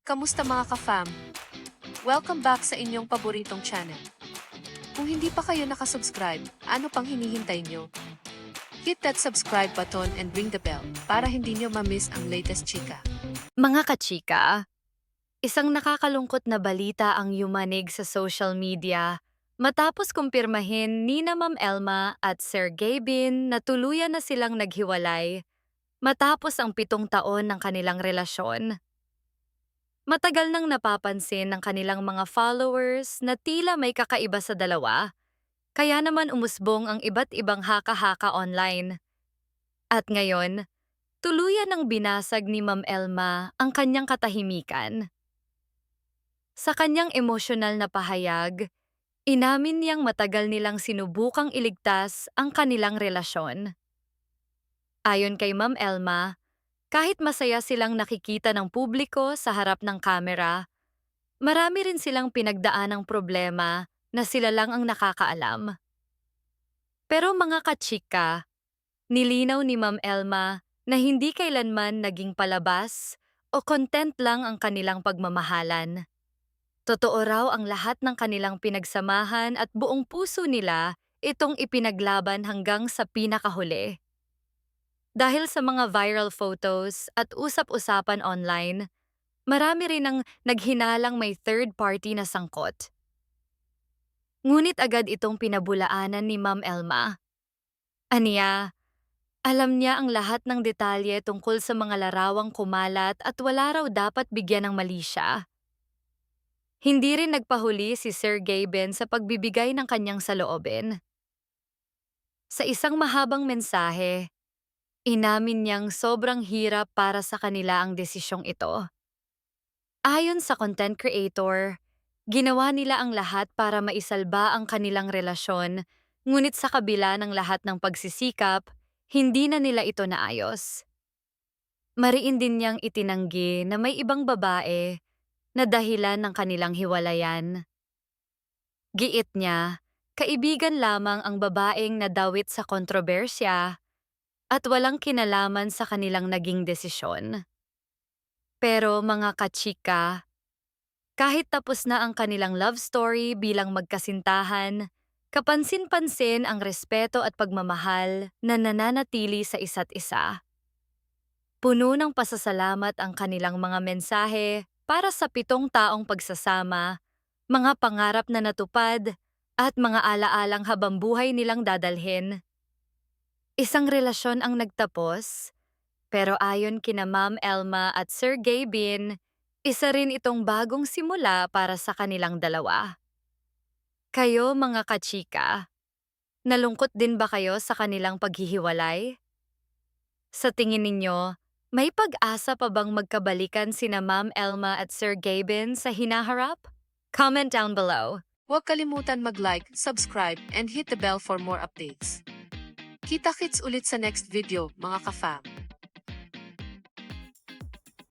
Kamusta mga ka-fam? Welcome back sa inyong paboritong channel. Kung hindi pa kayo nakasubscribe, ano pang hinihintay nyo? Hit that subscribe button and ring the bell para hindi nyo ma-miss ang latest chika. Mga kachika, isang nakakalungkot na balita ang yumanig sa social media matapos kumpirmahin ni na Ma'am Elma at Sir Gabin na tuluyan na silang naghiwalay matapos ang 7 taon ng kanilang relasyon. Matagal nang napapansin ng kanilang mga followers na tila may kakaiba sa dalawa, kaya naman umusbong ang iba't ibang haka-haka online. At ngayon, tuluyan ng binasag ni Ma'am Elma ang kanyang katahimikan. Sa kanyang emosyonal na pahayag, inamin niyang matagal nilang sinubukang iligtas ang kanilang relasyon. Ayon kay Ma'am Elma, kahit masaya silang nakikita ng publiko sa harap ng kamera, marami rin silang pinagdaanang problema na sila lang ang nakakaalam. Pero mga kachika, nilinaw ni Ma'am Elma na hindi kailanman naging palabas o content lang ang kanilang pagmamahalan. Totoo raw ang lahat ng kanilang pinagsamahan at buong puso nila itong ipinaglaban hanggang sa pinakahuli. Dahil sa mga viral photos at usap-usapan online, marami rin ang naghinalang may third party na sangkot. Ngunit agad itong pinabulaanan ni Ma'am Elma. Aniya, alam niya ang lahat ng detalye tungkol sa mga larawang kumalat at wala raw dapat bigyan ng mali siya. Hindi rin nagpahuli si Sir Gabin sa pagbibigay ng kanyang saloobin. Sa isang mahabang mensahe, inamin niyang sobrang hirap para sa kanila ang desisyong ito. Ayon sa content creator, ginawa nila ang lahat para maisalba ang kanilang relasyon, ngunit sa kabila ng lahat ng pagsisikap, hindi na nila ito naayos. Mariin din niyang itinanggi na may ibang babae na dahilan ng kanilang hiwalayan. Giit niya, kaibigan lamang ang babaeng nadawit sa kontrobersya at walang kinalaman sa kanilang naging desisyon. Pero mga kachika, kahit tapos na ang kanilang love story bilang magkasintahan, kapansin-pansin ang respeto at pagmamahal na nananatili sa isa't isa. Puno ng pasasalamat ang kanilang mga mensahe para sa 7 taong pagsasama, mga pangarap na natupad, at mga alaalang habambuhay nilang dadalhin. Isang relasyon ang nagtapos, pero ayon kina Ma'am Elma at Sir Gabin, isa rin itong bagong simula para sa kanilang dalawa. Kayo mga kachika, nalungkot din ba kayo sa kanilang paghihiwalay? Sa tingin ninyo, may pag-asa pa bang magkabalikan sina Ma'am Elma at Sir Gabin sa hinaharap? Comment down below. Huwag kalimutan mag-like, subscribe, and hit the bell for more updates. Kita-kits ulit sa next video, mga ka-fam.